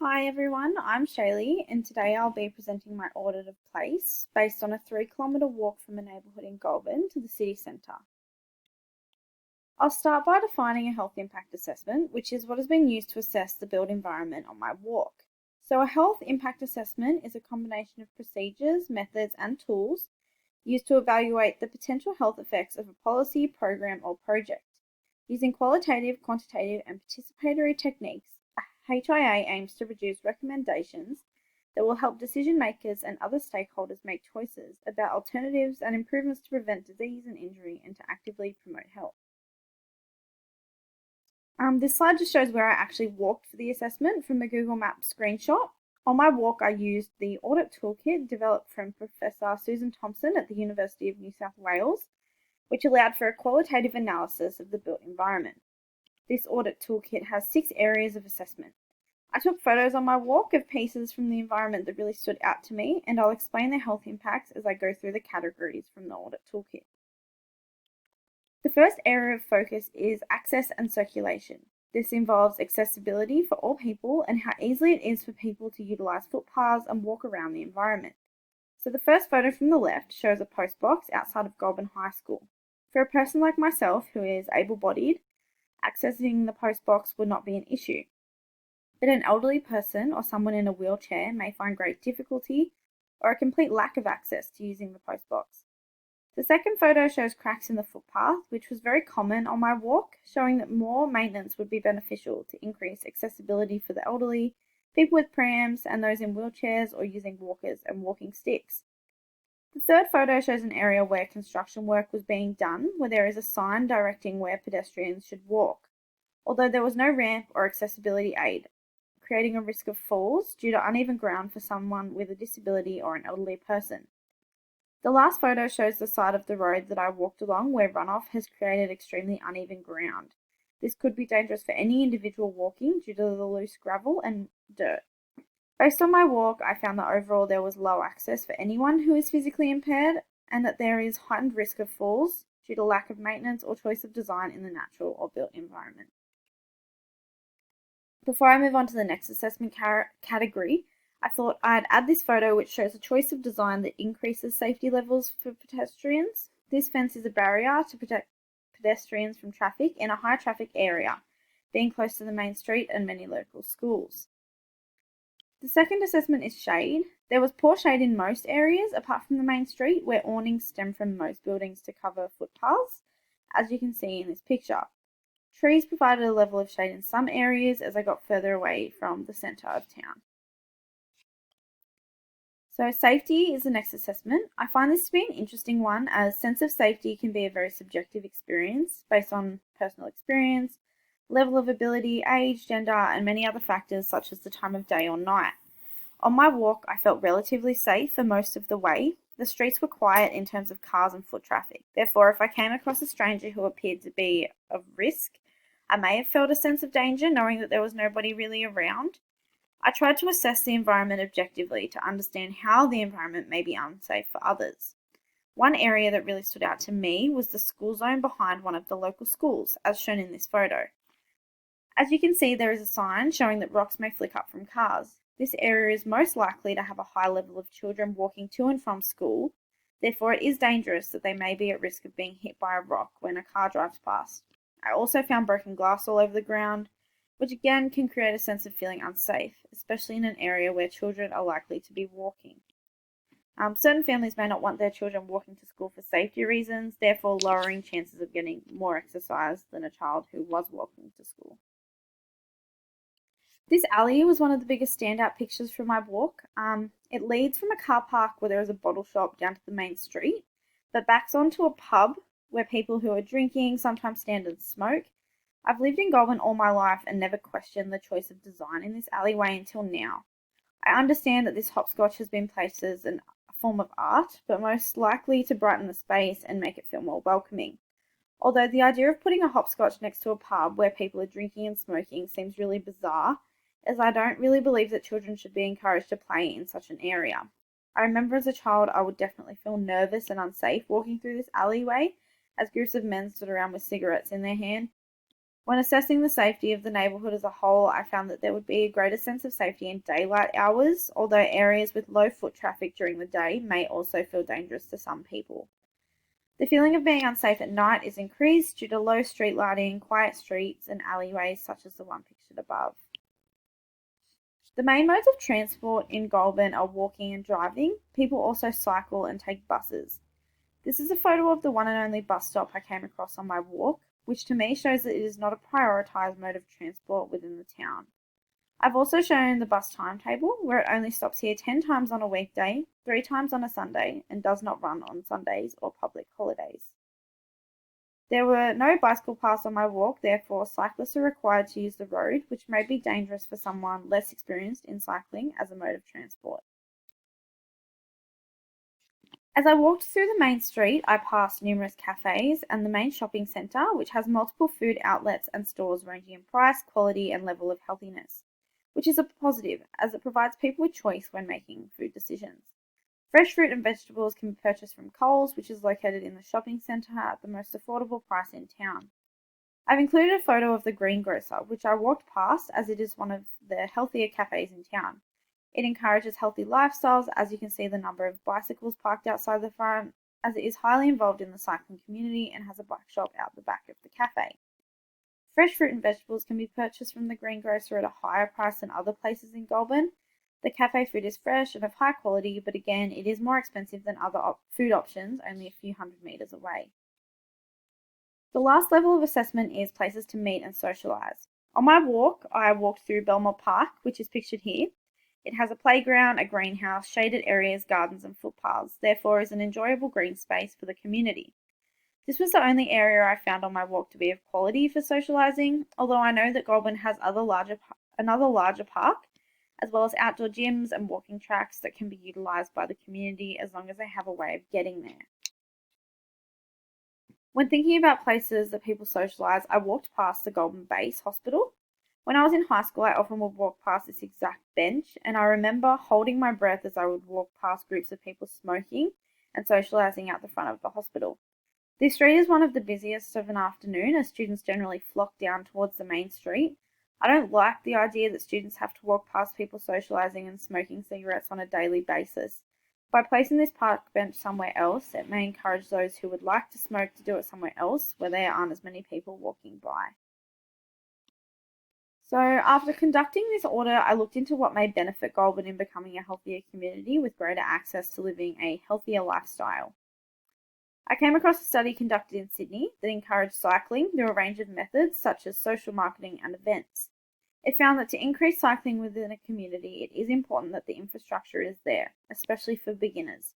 Hi everyone, I'm Shayley and today I'll be presenting my audit of place based on a 3 kilometre walk from a neighbourhood in Goulburn to the city centre. I'll start by defining a health impact assessment, which is what has been used to assess the built environment on my walk. So a health impact assessment is a combination of procedures, methods and tools used to evaluate the potential health effects of a policy, program or project. Using qualitative, quantitative and participatory techniques, HIA aims to produce recommendations that will help decision makers and other stakeholders make choices about alternatives and improvements to prevent disease and injury and to actively promote health. This slide just shows where I actually walked for the assessment from a Google Maps screenshot. On my walk, I used the Audit toolkit developed from Professor Susan Thompson at the University of New South Wales, which allowed for a qualitative analysis of the built environment. This Audit toolkit has 6 areas of assessment. I took photos on my walk of pieces from the environment that really stood out to me, and I'll explain their health impacts as I go through the categories from the Audit toolkit. The first area of focus is access and circulation. This involves accessibility for all people and how easily it is for people to utilise footpaths and walk around the environment. So the first photo from the left shows a post box outside of Goulburn High School. For a person like myself who is able-bodied, accessing the post box would not be an issue. But an elderly person or someone in a wheelchair may find great difficulty or a complete lack of access to using the post box. The second photo shows cracks in the footpath, which was very common on my walk, showing that more maintenance would be beneficial to increase accessibility for the elderly, people with prams, and those in wheelchairs or using walkers and walking sticks. The third photo shows an area where construction work was being done, where there is a sign directing where pedestrians should walk, although there was no ramp or accessibility aid, creating a risk of falls due to uneven ground for someone with a disability or an elderly person. The last photo shows the side of the road that I walked along where runoff has created extremely uneven ground. This could be dangerous for any individual walking due to the loose gravel and dirt. Based on my walk, I found that overall there was low access for anyone who is physically impaired and that there is heightened risk of falls due to lack of maintenance or choice of design in the natural or built environment. Before I move on to the next assessment category, I thought I'd add this photo which shows a choice of design that increases safety levels for pedestrians. This fence is a barrier to protect pedestrians from traffic in a high traffic area, being close to the main street and many local schools. The second assessment is shade. There was poor shade in most areas apart from the main street where awnings stem from most buildings to cover footpaths, as you can see in this picture. Trees provided a level of shade in some areas as I got further away from the centre of town. So safety is the next assessment. I find this to be an interesting one as sense of safety can be a very subjective experience based on personal experience, level of ability, age, gender, and many other factors such as the time of day or night. On my walk, I felt relatively safe for most of the way. The streets were quiet in terms of cars and foot traffic. Therefore, if I came across a stranger who appeared to be of risk, I may have felt a sense of danger knowing that there was nobody really around. I tried to assess the environment objectively to understand how the environment may be unsafe for others. One area that really stood out to me was the school zone behind one of the local schools, as shown in this photo. As you can see, there is a sign showing that rocks may flick up from cars. This area is most likely to have a high level of children walking to and from school, therefore it is dangerous that they may be at risk of being hit by a rock when a car drives past. I also found broken glass all over the ground, which again can create a sense of feeling unsafe, especially in an area where children are likely to be walking. Certain families may not want their children walking to school for safety reasons, therefore lowering chances of getting more exercise than a child who was walking to school. This alley was one of the biggest standout pictures from my walk. It leads from a car park where there is a bottle shop down to the main street, but backs onto a pub where people who are drinking sometimes stand and smoke. I've lived in Goulburn all my life and never questioned the choice of design in this alleyway until now. I understand that this hopscotch has been placed as a form of art, but most likely to brighten the space and make it feel more welcoming. Although the idea of putting a hopscotch next to a pub where people are drinking and smoking seems really bizarre, as I don't really believe that children should be encouraged to play in such an area. I remember as a child I would definitely feel nervous and unsafe walking through this alleyway as groups of men stood around with cigarettes in their hand. When assessing the safety of the neighbourhood as a whole, I found that there would be a greater sense of safety in daylight hours, although areas with low foot traffic during the day may also feel dangerous to some people. The feeling of being unsafe at night is increased due to low street lighting, quiet streets, and alleyways such as the one pictured above. The main modes of transport in Goulburn are walking and driving. People also cycle and take buses. This is a photo of the one and only bus stop I came across on my walk, which to me shows that it is not a prioritised mode of transport within the town. I've also shown the bus timetable, where it only stops here 10 times on a weekday, 3 times on a Sunday, and does not run on Sundays or public holidays. There were no bicycle paths on my walk, therefore cyclists are required to use the road, which may be dangerous for someone less experienced in cycling as a mode of transport. As I walked through the main street, I passed numerous cafes and the main shopping centre, which has multiple food outlets and stores ranging in price, quality, and level of healthiness, which is a positive as it provides people with choice when making food decisions. Fresh fruit and vegetables can be purchased from Coles, which is located in the shopping centre at the most affordable price in town. I've included a photo of the greengrocer, which I walked past as it is one of the healthier cafes in town. It encourages healthy lifestyles, as you can see the number of bicycles parked outside the front, as it is highly involved in the cycling community and has a bike shop out the back of the cafe. Fresh fruit and vegetables can be purchased from the greengrocer at a higher price than other places in Goulburn. The cafe food is fresh and of high quality, but again, it is more expensive than other food options only a few hundred metres away. The last level of assessment is places to meet and socialise. On my walk, I walked through Belmore Park, which is pictured here. It has a playground, a greenhouse, shaded areas, gardens and footpaths, therefore is an enjoyable green space for the community. This was the only area I found on my walk to be of quality for socialising, although I know that Goulburn has another larger park, as well as outdoor gyms and walking tracks that can be utilised by the community as long as they have a way of getting there. When thinking about places that people socialise, I walked past the Goulburn Base Hospital. When I was in high school, I often would walk past this exact bench, and I remember holding my breath as I would walk past groups of people smoking and socialising out the front of the hospital. This street is one of the busiest of an afternoon, as students generally flock down towards the main street. I don't like the idea that students have to walk past people socialising and smoking cigarettes on a daily basis. By placing this park bench somewhere else, it may encourage those who would like to smoke to do it somewhere else where there aren't as many people walking by. So after conducting this audit, I looked into what may benefit Goulburn in becoming a healthier community with greater access to living a healthier lifestyle. I came across a study conducted in Sydney that encouraged cycling through a range of methods such as social marketing and events. It found that to increase cycling within a community, it is important that the infrastructure is there, especially for beginners.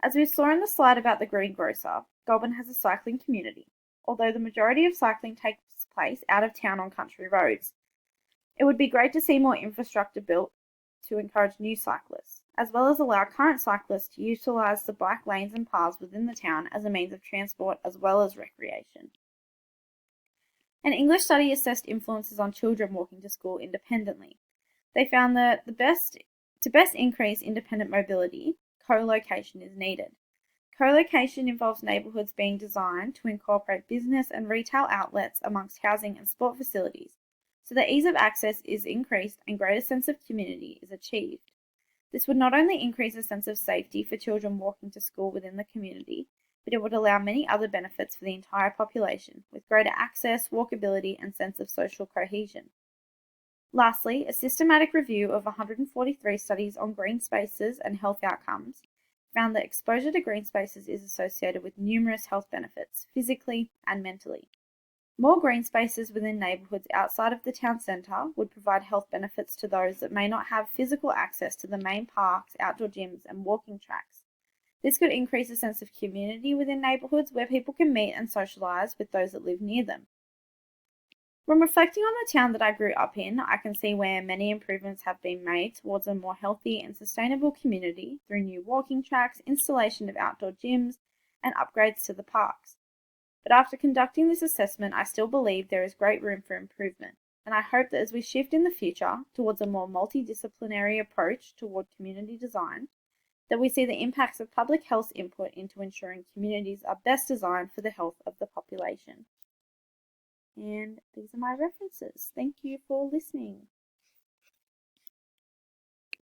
As we saw in the slide about the greengrocer, Goulburn has a cycling community, although the majority of cycling takes place out of town on country roads. It would be great to see more infrastructure built to encourage new cyclists, as well as allow current cyclists to utilise the bike lanes and paths within the town as a means of transport as well as recreation. An English study assessed influences on children walking to school independently. They found that to best increase independent mobility, co-location is needed. Co-location involves neighbourhoods being designed to incorporate business and retail outlets amongst housing and sport facilities, so that ease of access is increased and greater sense of community is achieved. This would not only increase a sense of safety for children walking to school within the community, but it would allow many other benefits for the entire population, with greater access, walkability, and sense of social cohesion. Lastly, a systematic review of 143 studies on green spaces and health outcomes found that exposure to green spaces is associated with numerous health benefits, physically and mentally. More green spaces within neighbourhoods outside of the town centre would provide health benefits to those that may not have physical access to the main parks, outdoor gyms, and walking tracks. This could increase a sense of community within neighbourhoods where people can meet and socialise with those that live near them. When reflecting on the town that I grew up in, I can see where many improvements have been made towards a more healthy and sustainable community through new walking tracks, installation of outdoor gyms, and upgrades to the parks. But after conducting this assessment, I still believe there is great room for improvement, and I hope that as we shift in the future towards a more multidisciplinary approach toward community design, that we see the impacts of public health input into ensuring communities are best designed for the health of the population. And these are my references. Thank you for listening.